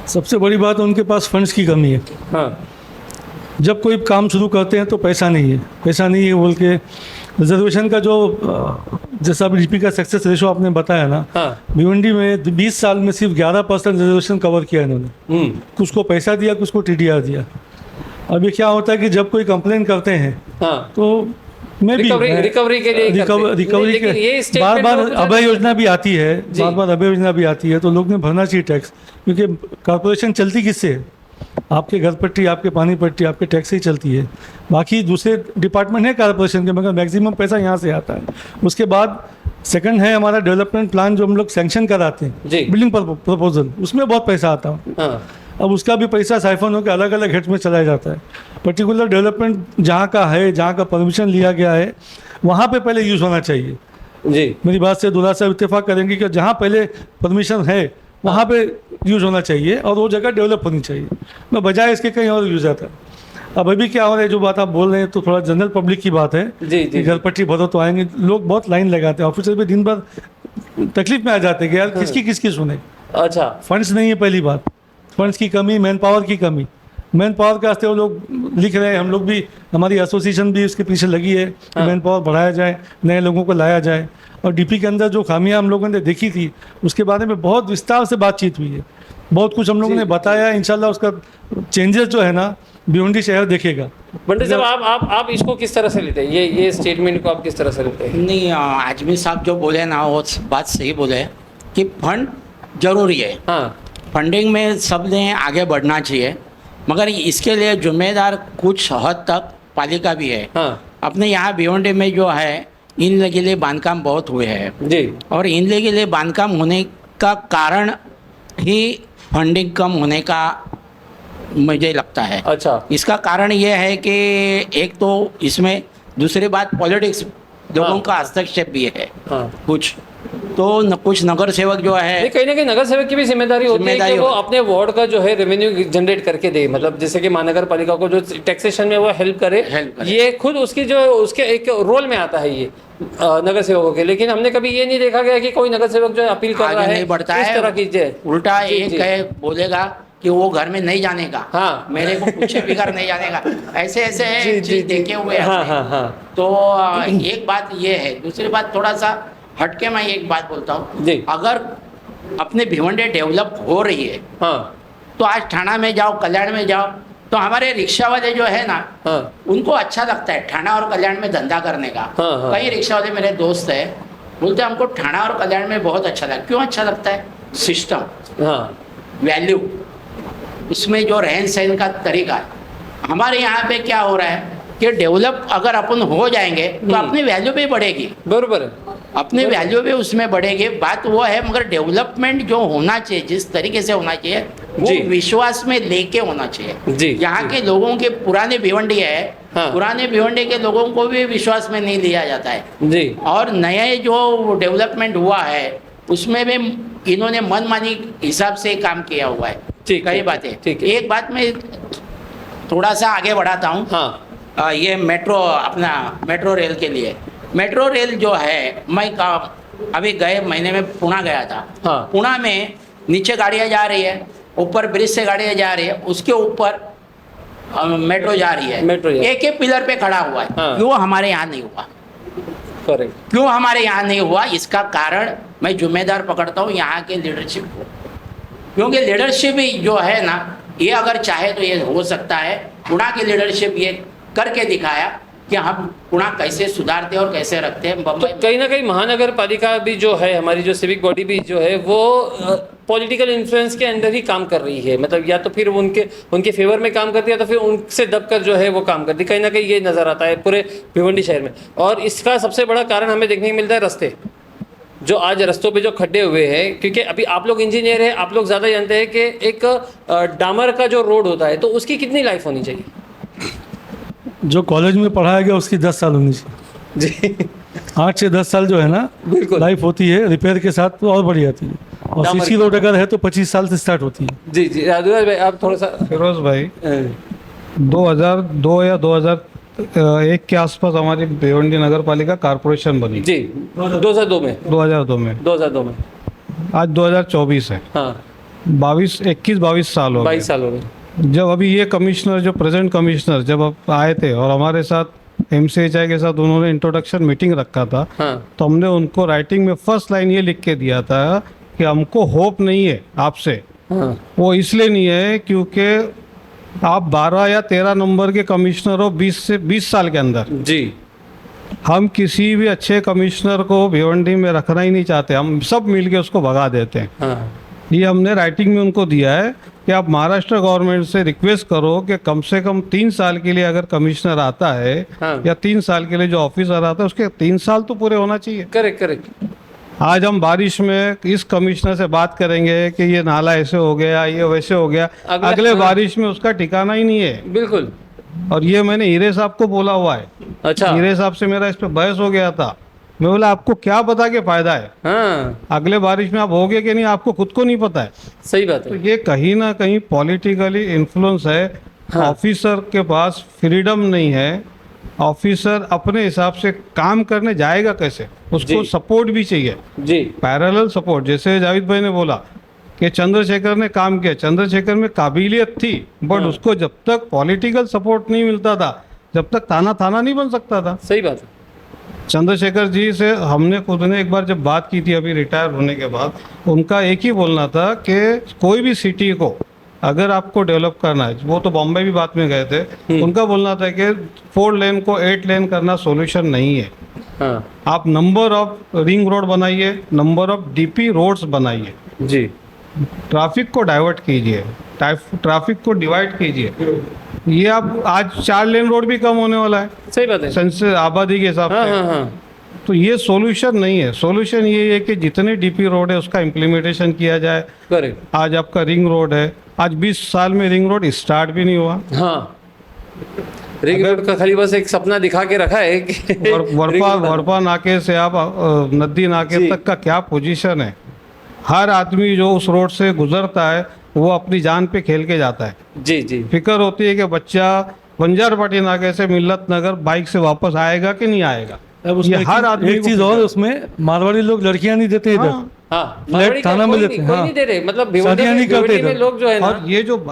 सबसे बड़ी बात उनके पास फंड्स की कमी है। हाँ जब कोई काम शुरू करते हैं तो पैसा नहीं है बोल के रिजर्वेशन का जो जैसा अभी डीपी का सक्सेस रेशो आपने बताया ना, हाँ। भिवंडी में 20 साल में सिर्फ 11% रिजर्वेशन कवर किया इन्होंने। कुछ को पैसा दिया, कुछ को TDR दिया। अभी क्या होता है कि जब कोई कंप्लेन करते हैं हाँ, तो मैं भी रिकवरी के लिए रिकवरी लेकिन ये के statement बार और कुछ अभय योजना भी आती है, जी। बार अभय योजना भी आती है, तो लोग ने भरना चाहिए टैक्स, क्योंकि कॉर्पोरेशन चलती किससे है? आपके घर पट्टी, आपके पानी पट्टी, आपके टैक्स ही चलती है। बाकी दूसरे डिपार्टमेंट है कॉर्पोरेशन के, मगर मैक्सिमम पैसा यहाँ से आता है। उसके बाद सेकंड है हमारा डेवलपमेंट प्लान जो हम लोग सैंक्शन कराते हैं, जी। बिल्डिंग प्रपोजल, उसमें बहुत पैसा आता है। हाँ, अब उसका भी पैसा साइफन होकर अलग अलग हेड्स में चलाया जाता है। पर्टिकुलर डेवलपमेंट जहाँ का है, जहाँ का परमिशन लिया गया है, वहाँ पे पहले यूज़ होना चाहिए। जी मेरी बात से दूल्हा साहब इत्तेफाक करेंगे कि जहाँ पहले परमिशन है वहाँ पे यूज़ होना चाहिए और वो जगह डेवलप होनी चाहिए, मैं बजाय इसके कहीं और यूज़ आता है। अब अभी क्या हो रहा है, जो बात आप बोल रहे हैं तो थोड़ा जनरल पब्लिक की बात है जी कि घर पट्टी भरो तो आएंगे लोग, बहुत लाइन लगाते हैं। ऑफिसर भी दिन भर तकलीफ में आ जाते हैं कि यार किसकी सुने। अच्छा, फंड्स नहीं है, पहली बात फंड्स की कमी, मैन पावर की कमी। मैन पावर के वास्ते वो लोग लिख रहे हैं, हम लोग भी, हमारी एसोसिएशन भी उसके पीछे लगी है कि मैन पावर बढ़ाया जाए, नए लोगों को लाया जाए। और डीपी के अंदर जो खामियां हम लोगों ने देखी थी उसके बारे में बहुत विस्तार से बातचीत हुई है, बहुत कुछ हम लोगों ने बताया। इंशाल्लाह उसका चेंजेस जो है ना भिवंडी शहर देखेगा। बंटे साहब आप इसको किस तरह से लेते हैं, ये स्टेटमेंट को आप किस तरह से लेते हैं? नहीं, आजमी साहब जो बोले ना वो बात सही बोले कि फंड जरूरी है। हाँ, फंडिंग में सब ने आगे बढ़ना चाहिए, मगर इसके लिए जिम्मेदार कुछ हद तक पालिका भी है। हाँ अपने यहाँ भिवंडी में जो है इन के लिए बांधकाम बहुत हुए हैं, जी, और इन के लिए बांधकाम होने का कारण ही फंडिंग कम होने का मुझे लगता है। अच्छा, इसका कारण ये है कि एक तो इसमें, दूसरी बात पॉलिटिक्स लोगों हाँ। का हस्तक्षेप भी है। हाँ। कुछ कुछ नगर सेवक जो है, ये कहीं ना कहीं नगर सेवक की भी जिम्मेदारी होती है कि वो अपने वार्ड का जो है रेवेन्यू जनरेट करके दे, मतलब जैसे कि महानगर पालिका को जो टैक्सेशन में वो हेल्प करे, ये खुद उसकी जो उसके एक रोल में आता है ये नगर सेवकों के। लेकिन हमने कभी ये नहीं देखा गया कि कोई नगर सेवक जो है अपील कर रहा आगे है नहीं बढ़ता इस है, तरह की उल्टा जी, एक जी। है बोलेगा कि वो घर में नहीं जाने का, हाँ। मेरे को कुछ भी घर नहीं जाने का, ऐसे जी, चीज देखे हुए हैं हाँ हमने। हाँ हाँ तो एक बात ये है। दूसरी बात थोड़ा सा हटके मैं एक बात बोलता हूँ, जी। अगर अपने भिवंडी डेवलप हो रही है हाँ तो आज ठाणा में जाओ, कल्याण में जाओ, तो हमारे रिक्शा वाले जो है ना, हाँ उनको अच्छा लगता है ठाणा और कल्याण में धंधा करने का। हाँ, हाँ। कई रिक्शा वाले मेरे दोस्त है, बोलते हैं हमको ठाणा और कल्याण में बहुत अच्छा लगता है। क्यों अच्छा लगता है? सिस्टम, हाँ वैल्यू, उसमें जो रहन सहन का तरीका है। हमारे यहाँ पे क्या हो रहा है कि डेवलप अगर अपन हो जाएंगे तो अपनी वैल्यू भी बढ़ेगी, बरोबर है। अपनी वैल्यू भी उसमें बढ़ेगी। बात वो है, मगर डेवलपमेंट जो होना चाहिए, जिस तरीके से होना चाहिए, वो जी। विश्वास में लेके होना चाहिए। जी, यहाँ जी। के लोगों के पुराने भिवंडी है, हाँ। पुराने भिवंडी के लोगों को भी विश्वास में नहीं लिया जाता है। जी, और नए जो डेवलपमेंट हुआ है उसमें भी इन्होंने मनमानी हिसाब से काम किया हुआ है। ठीक कई है, बातें। ठीक है। एक बात मैं थोड़ा सा आगे बढ़ाता हूँ। हाँ ये अपना मेट्रो रेल के लिए, मेट्रो रेल जो है, मैं अभी गए महीने में पुणे गया था। हाँ। पुणे में नीचे गाड़ियाँ जा रही है, ऊपर ब्रिज से गाड़ियाँ जा रही है, उसके ऊपर मेट्रो जा रही है। मेट्रो जा रही है। एक एक पिलर पे खड़ा हुआ है। हाँ। वो हमारे यहाँ नहीं हुआ। करेक्ट। क्यों हमारे यहाँ नहीं हुआ, इसका कारण मैं जिम्मेदार पकड़ता हूँ यहाँ के लीडरशिप को। क्योंकि लीडरशिप जो है ना, ये अगर चाहे तो ये हो सकता है। पुणे की लीडरशिप ये करके दिखाया कि हम पुणे कैसे सुधारते हैं और कैसे रखते हैं। तो बम्बई कहीं ना कहीं महानगर पालिका भी जो है, हमारी जो सिविक बॉडी भी जो है, वो पॉलिटिकल इन्फ्लुएंस के अंडर ही काम कर रही है। मतलब या तो फिर उनके फेवर में काम करती है, या तो फिर उनसे दबकर जो है वो काम करती है। कहीं ना कहीं ये नज़र आता है पूरे भिवंडी शहर में। और इसका सबसे बड़ा कारण हमें देखने को मिलता है रास्ते, जो आज रास्तों पे जो खड्डे हुए हैं। क्योंकि अभी आप लोग इंजीनियर हैं, आप लोग ज़्यादा जानते हैं कि एक डामर का जो रोड होता है तो उसकी कितनी लाइफ होनी चाहिए। जो कॉलेज में पढ़ाया गया उसकी 10 साल होनी चाहिए जी 8 से 10 साल जो है ना बिल्कुल। लाइफ होती है, रिपेयर के साथ तो और बढ़ी जाती है। और डामर सीसी रोड अगर है तो 25 साल से स्टार्ट होती है। जी जी राजूराज भाई, आप थोड़ा सा फिरोज भाई 2002 या 2001 के आसपास हमारी भिवंडी नगर पालिका कारपोरेशन बनी। जी 2002 में 2002 में। 2002 में आज 2024 है, हाँ 21-22 साल हो 22 गए। साल हो गए। जब अभी ये कमिश्नर, जो प्रेजेंट कमिश्नर जब अब आए थे और हमारे साथ MCHI के साथ उन्होंने इंट्रोडक्शन मीटिंग रखा था, हाँ तो हमने उनको राइटिंग में फर्स्ट लाइन ये लिख के दिया था कि हमको होप नहीं है आपसे। हाँ वो इसलिए नहीं है क्योंकि आप 12 या 13 नंबर के कमिश्नर हो 20 साल के अंदर। जी हम किसी भी अच्छे कमिश्नर को भिवंडी में रखना ही नहीं चाहते, हम सब मिल के उसको भगा देते हैं। हाँ ये हमने राइटिंग में उनको दिया है कि आप महाराष्ट्र गवर्नमेंट से रिक्वेस्ट करो कि कम से कम 3 साल के लिए अगर कमिश्नर आता है, हाँ। या 3 साल के लिए जो ऑफिसर आता है उसके 3 साल तो पूरे होना चाहिए। Correct correct. आज हम बारिश में इस कमिश्नर से बात करेंगे कि ये नाला ऐसे हो गया, ये वैसे हो गया, अगले हाँ। बारिश में उसका ठिकाना ही नहीं है। बिल्कुल। और ये मैंने हीरे साहब को बोला हुआ है। अच्छा हीरे साहब से मेरा इस पे बहस हो गया था। मैं बोला आपको क्या पता के फायदा है, हाँ अगले बारिश में आप होगे कि नहीं आपको खुद को नहीं पता है। सही बात तो है। ये कहीं ना कहीं पॉलिटिकली इन्फ्लुएंस है। हाँ। ऑफिसर के पास फ्रीडम नहीं है, ऑफिसर अपने हिसाब से काम करने जाएगा कैसे, उसको जी। सपोर्ट भी चाहिए, जी पैरेलल सपोर्ट। जैसे जावेद भाई ने बोला कि चंद्रशेखर ने काम किया, चंद्रशेखर में काबिलियत थी, बट हाँ। उसको जब तक पॉलिटिकल सपोर्ट नहीं मिलता था, जब तक थाना नहीं बन सकता था। सही बात है। चंद्रशेखर जी से हमने खुद ने एक बार जब बात की थी अभी रिटायर होने के बाद, उनका एक ही बोलना था कि कोई भी सिटी को अगर आपको डेवलप करना है, वो तो बॉम्बे भी बात में गए थे, उनका बोलना था कि 4 लेन को 8 लेन करना सॉल्यूशन नहीं है। हाँ आप नंबर ऑफ रिंग रोड बनाइए, नंबर ऑफ DP रोड्स बनाइए, जी ट्रैफिक को डाइवर्ट कीजिए, ट्रैफिक को डिवाइड कीजिए। ये आप आज 4 लेन रोड भी कम होने वाला है सही बात है। सेंसस आबादी के हिसाब हाँ से। हाँ हाँ तो ये सॉल्यूशन नहीं है। सॉल्यूशन ये है कि जितने DP रोड है उसका इम्प्लीमेंटेशन किया जाए। करेक्ट। आज आपका रिंग रोड है, आज 20 साल में रिंग रोड स्टार्ट भी नहीं हुआ। हाँ रिंग रोड का खाली बस एक सपना दिखा के रखा है कि वरपा नाके से आप नदी नाके जी। तक का क्या पोजीशन है। हर आदमी जो उस रोड से गुजरता है वो अपनी जान पे खेल के जाता है। जी जी फिक्र होती है कि बच्चा बंजारपाटी नाके से मिल्लत नगर बाइक से वापस आएगा कि नहीं आएगा। अब उसमें ये हर आदमी एक को चीज़ फिक्र और, है। उसमें मारवाड़ी लोग लड़कियां नहीं देते इधर। हाँ। हाँ फ्लैट मारवाड़ी का थाना में कोई लेते नहीं- हैं, कोई हाँ। नहीं दे रहे। मतलब भिवंडी शादियां नहीं करते भिवंडी में इधर। लोग जो है ना, और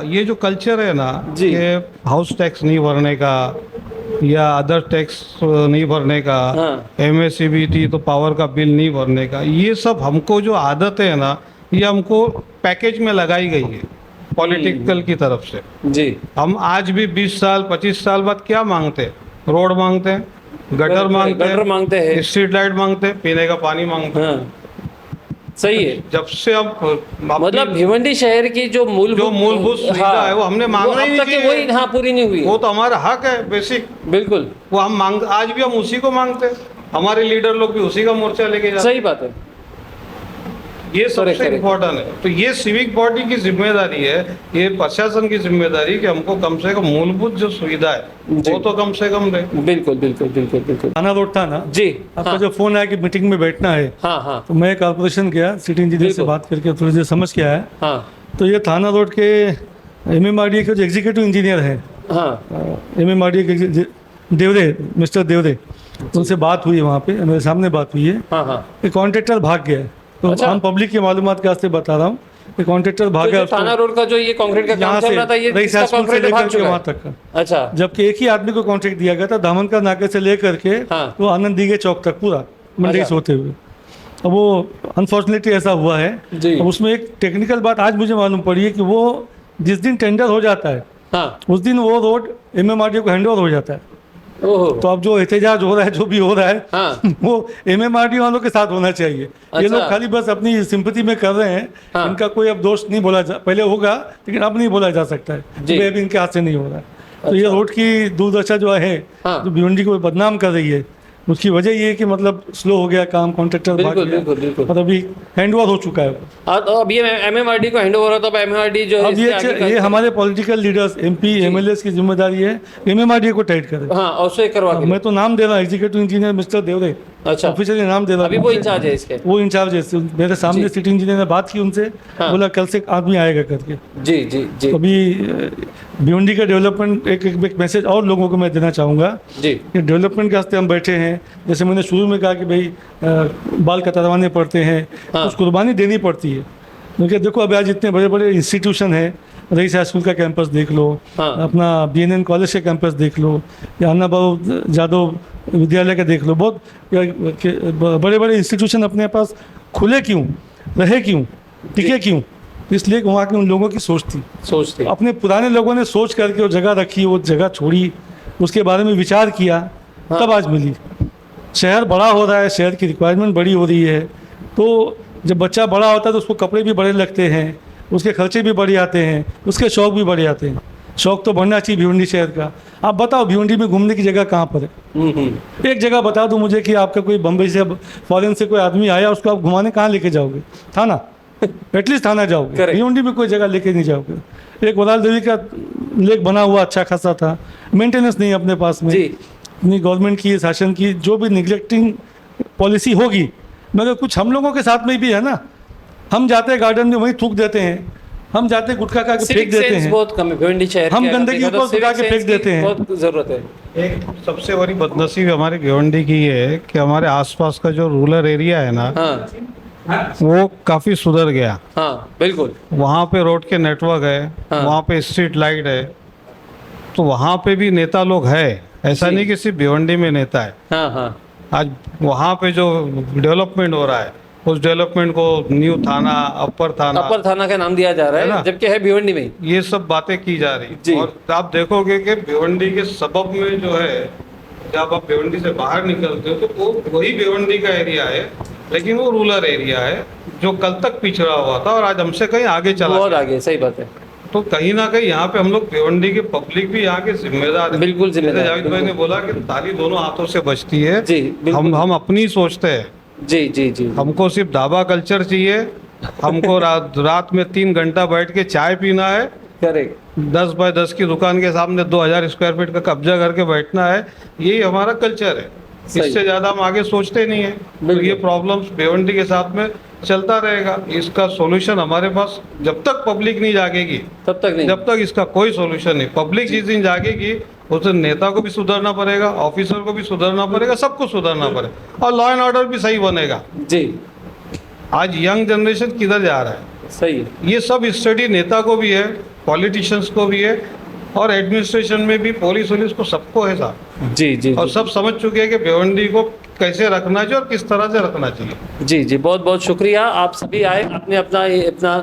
ये जो कल्चर है ना जी। कि हाउस टैक्स नहीं भरने का या अदर टैक्स नहीं भरने का, हाँ। MSCB तो पावर का बिल नहीं भरने का, ये सब हमको जो आदत है ना, ये हमको पैकेज में लगाई गई है पॉलिटिकल की तरफ से। जी हम आज भी 20 साल 25 साल बाद क्या मांगते हैं? रोड मांगते हैं, गटर गटर मांगते हैं। स्ट्रीट लाइट मांगते हैं, पीने का पानी मांगते हैं। हाँ सही है। जब से हम मतलब भिवंडी शहर की जो मूलभूत सुविधा है वो हमने मांगना ही अब नहीं तक के चाहिए। वही हाँ पूरी नहीं हुई। वो तो हमारा हक है बेसिक, बिल्कुल वो हम मांग, आज भी हम उसी को मांगते हैं। हमारे लीडर लोग भी उसी का मोर्चा लेके जाते सही बात है। हैं। ये सबसे correct। इम्पोर्टेंट है। तो ये सिविक बॉडी की जिम्मेदारी है, ये प्रशासन की जिम्मेदारी कि हमको कम से कम मूलभूत जो सुविधा है जी। वो तो कम से कम रहे। बिल्कुल बिल्कुल बिल्कुल बिल्कुल। थाना रोड था ना, जी आपका हाँ जो फोन आया कि मीटिंग में बैठना है, हाँ हाँ तो मैं कॉर्पोरेशन गया, सिटी इंजीनियर से बिल्कुल। बात करके थोड़ी देर समझ के आया। हाँ तो ये थाना रोड के MMRDA के जो एग्जीक्यूटिव इंजीनियर हैं, हाँ MMRDA के देवरे, मिस्टर देवरे, उनसे बात हुई है वहाँ पे, मेरे सामने बात हुई है। हाँ हाँ कि कॉन्ट्रैक्टर भाग गया है। तो अच्छा। हम पब्लिक की मालूमात के वास्ते बता रहा हूँ कॉन्ट्रेक्टर तो भागा जो थाना रोड का जो ये कंक्रीट का काम यहाँ चल से रहा था, ये रईस इसका हाई स्कूल से कंक्रीट भाग लेकर के चुका वहाँ है। तक का, अच्छा, जबकि एक ही आदमी को कॉन्ट्रैक्ट दिया गया था दामनका नाके से लेकर के हाँ। वो आनंद दीघे चौक तक पूरा मंडी अच्छा। से होते हुए। अब वो अनफॉर्चुनेटली ऐसा हुआ है। जी। अब उसमें एक टेक्निकल बात आज मुझे मालूम पड़ी है कि वो जिस दिन टेंडर हो जाता है हाँ, उस दिन वो रोड MMRDA को हैंड ओवर हो जाता है। ओहो, तो अब जो एहतजाज हो रहा है, जो भी हो रहा है, हाँ। वो MMRDA वालों के साथ होना चाहिए। ये अच्छा। लोग खाली बस अपनी सिंपैथी में कर रहे हैं। हाँ। इनका कोई अब दोष नहीं बोला जा, पहले होगा लेकिन अब नहीं बोला जा सकता है जी। कि भाई अभी इनके हाथ से नहीं हो रहा है। तो ये रोड की दुर्दशा जो है, हाँ। जो भिवंडी को बदनाम कर रही है, उसकी वजह ये है कि मतलब स्लो हो गया काम, कॉन्ट्रैक्टर भाग बिल्कुल, गया बिल्कुल, बिल्कुल। और अभी हैंड ओवर हो चुका है। तो अब ये MMRD को हैंड ओवर हो, तो अब MMRD जो है अब इसके आगे का- ये हमारे पॉलिटिकल लीडर्स MP MLAs की जिम्मेदारी है MMRDA को टाइट करे। हाँ, और उसको एक करवा के मैं तो नाम दे रहा हूँ, एग्जीक्यूटिव इंजीनियर मिस्टर देवरे, अच्छा, ऑफिशियली नाम दे रहा हूँ। अभी वो इंचार्ज है इसके। वो इंचार्ज है। मेरे सामने सिटी इंजीनियर ने बात की उनसे, हाँ। बोला कल से आदमी आएगा करके। जी जी जी अभी भिवंडी का डेवलपमेंट एक मैसेज और लोगों को मैं देना चाहूँगा जी, कि डेवलपमेंट के वास्ते हम बैठे हैं। जैसे मैंने शुरू में कहा कि भाई बाल कतरवाने पड़ते हैं, हाँ। कुछ कुर्बानी देनी पड़ती है। क्योंकि देखो अभी आज इतने बड़े बड़े इंस्टीट्यूशन हैं, रईस हाई स्कूल का कैंपस देख लो, हाँ। अपना BNN कॉलेज का कैंपस देख लो, या अन्ना बाबू जादव विद्यालय का देख लो। बहुत बड़े बड़े इंस्टीट्यूशन अपने पास खुले क्यों रहे, क्यों टिके, क्यों? इसलिए कि वहाँ के उन लोगों की सोच थी। सोचते अपने पुराने लोगों ने सोच करके वो जगह रखी, वो जगह छोड़ी, उसके बारे में विचार किया, तब आज मिली। शहर बड़ा हो रहा है, शहर की रिक्वायरमेंट बड़ी हो रही है, तो जब बच्चा बड़ा होता है तो उसको कपड़े भी बड़े लगते हैं, उसके खर्चे भी बढ़ जाते हैं, उसके शौक भी बढ़ जाते हैं। शौक तो बढ़ना चाहिए भिवंडी शहर का। आप बताओ भिवंडी में घूमने की जगह कहाँ पर है? एक जगह बता दो मुझे कि आपका कोई बम्बई से, फॉरेन से कोई आदमी आया, उसको आप घुमाने कहाँ लेके जाओगे? थाना, एटलीस्ट थाना जाओगे, Correct. भिवंडी में कोई जगह लेके नहीं जाओगे। एक वलाल देवी का लेक बना हुआ अच्छा खासा था, मेंटेनेंस नहीं है अपने पास में। जी। अपनी गवर्नमेंट की, शासन की जो भी निगलेक्टिंग पॉलिसी होगी, मगर कुछ हम लोगों के साथ में भी है ना। हम जाते हैं गार्डन में, वहीं थूक देते हैं, हम जाते हैं गुटखा खा के फेंक सिविक देते सेंस हैं, बहुत कम है भिवंडी शहर हम के, अगर गंदगी देखा तो ऊपर उठा के civic फेंक sense की देते हैं। बहुत जरूरत है। एक सबसे बड़ी बदनसीबी हमारी भिवंडी की ये है कि हमारे आसपास का जो रूरल एरिया है ना, हाँ वो काफ़ी सुधर गया। हाँ, बिल्कुल। वहाँ पे रोड के नेटवर्क है, हाँ। वहाँ पे स्ट्रीट लाइट है, तो वहाँ पे भी नेता लोग है। ऐसा जी। नहीं कि सिर्फ भिवंडी में नेता है। हाँ हाँ, आज वहाँ पे जो डेवलपमेंट हो रहा है, उस डेवलपमेंट को न्यू थाना, अपर थाना, अपर थाना का नाम दिया जा रहा है ना? है, जबकि है भिवंडी में। ये सब बातें की जा रही। जी। और आप देखोगे कि भिवंडी के सबब में जो है, जब आप भिवंडी से बाहर निकलते हो तो वो वही भिवंडी का एरिया है, लेकिन वो रूरल एरिया है जो कल तक पिछड़ा हुआ था और आज हमसे कहीं आगे चला बहुत गया। आगे, सही बात है। तो कहीं ना कहीं यहाँ पे हम लोग भिवंडी के पब्लिक भी यहाँ के जिम्मेदार है। बिल्कुल जिम्मेदार, जैसे जावेद भाई ने बोला कि ताली दोनों हाथों से बजती है। जी, बिल्कुल। हम अपनी सोचते हैं, जी जी जी, हमको सिर्फ ढाबा कल्चर चाहिए, हमको रात में 3 घंटा बैठ के चाय पीना है, करेक्ट। 10 बाय 10 की दुकान के सामने 2000 स्क्वायर फीट का कब्जा करके बैठना है, यही हमारा कल्चर है। सही। इससे ज़्यादा हम आगे सोचते नहीं है। तो बिल्कुल। ये प्रॉब्लम्स भिवंडी के साथ में चलता रहेगा। इसका सॉल्यूशन हमारे पास जब तक पब्लिक नहीं जागेगी, तब तक नहीं। जब तक इसका कोई सॉल्यूशन नहीं। पब्लिक जिस दिन जागेगी उस दिन नेता को भी सुधरना पड़ेगा, ऑफिसर को भी सुधरना पड़ेगा, सबको सुधरना पड़ेगा, और लॉ एंड ऑर्डर भी सही बनेगा। जी, आज यंग जनरेशन किधर जा रहा है, सही। ये सब स्टडी नेता को भी है, पॉलिटिशियंस को भी है, और एडमिनिस्ट्रेशन में भी, पुलिस को सबको है साहब। जी जी और जी। सब समझ चुके हैं कि भिवंडी को कैसे रखना चाहिए और किस तरह से रखना चाहिए। जी जी, बहुत बहुत शुक्रिया, आप सभी आए, आपने अपना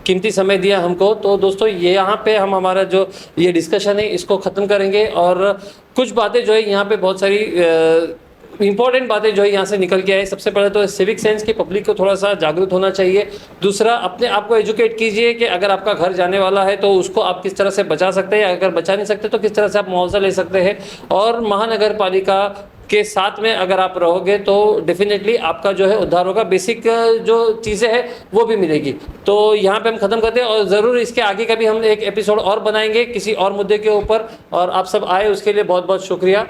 कीमती समय दिया हमको। तो दोस्तों, ये यहाँ पे हम हमारा जो ये डिस्कशन है इसको ख़त्म करेंगे, और कुछ बातें जो है यहाँ पे बहुत सारी इंपॉर्टेंट बातें जो है यहाँ से निकल के आए। सबसे पहले तो सिविक सेंस की, पब्लिक को थोड़ा सा जागरूक होना चाहिए। दूसरा, अपने आप को एजुकेट कीजिए कि अगर आपका घर जाने वाला है तो उसको आप किस तरह से बचा सकते हैं, अगर बचा नहीं सकते तो किस तरह से आप मुआवजा ले सकते हैं। और महानगर पालिका के साथ में अगर आप रहोगे तो डेफिनेटली आपका जो है उद्धार होगा, बेसिक जो चीज़ें हैं वो भी मिलेगी। तो यहाँ पे हम ख़त्म करते हैं, और ज़रूर इसके आगे का भी हम एक एपिसोड और बनाएंगे किसी और मुद्दे के ऊपर। और आप सब आए उसके लिए बहुत बहुत शुक्रिया।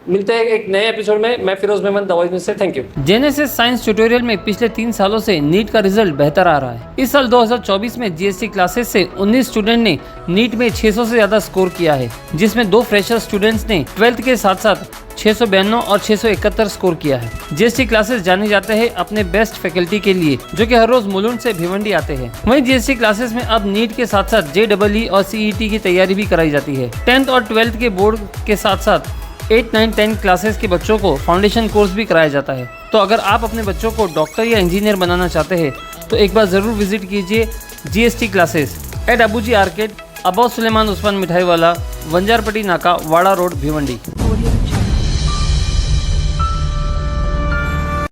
मिलते हैं एक नए एपिसोड में। मैं फिरोज मेमन दवाई से thank you. Genesis science tutorial में पिछले 3 सालों से नीट का रिजल्ट बेहतर आ रहा है। इस साल 2024 में जीएसटी क्लासेस से 19 स्टूडेंट ने नीट में 600 से ज्यादा स्कोर किया है, जिसमें 2 फ्रेशर स्टूडेंट्स ने 12th के साथ साथ 692 और 671 स्कोर किया है। जीएसटी क्लासेस जाने जाते हैं अपने बेस्ट फैकल्टी के लिए, जो कि हर रोज मुलुंड से भिवंडी आते हैं। वहीं जीएसटी क्लासेस में अब नीट के साथ साथ JEE और CET की तैयारी भी कराई जाती है। 10th और 12th के बोर्ड के साथ साथ 8, 9, 10 क्लासेस के बच्चों को फाउंडेशन कोर्स भी कराया जाता है। तो अगर आप अपने बच्चों को डॉक्टर या इंजीनियर बनाना चाहते हैं तो एक बार ज़रूर विजिट कीजिए GST classes at Abuji arcade, Abu Suleman Usman मिठाई वाला, वंजारपट्टी नाका, वाड़ा रोड, भिवंडी।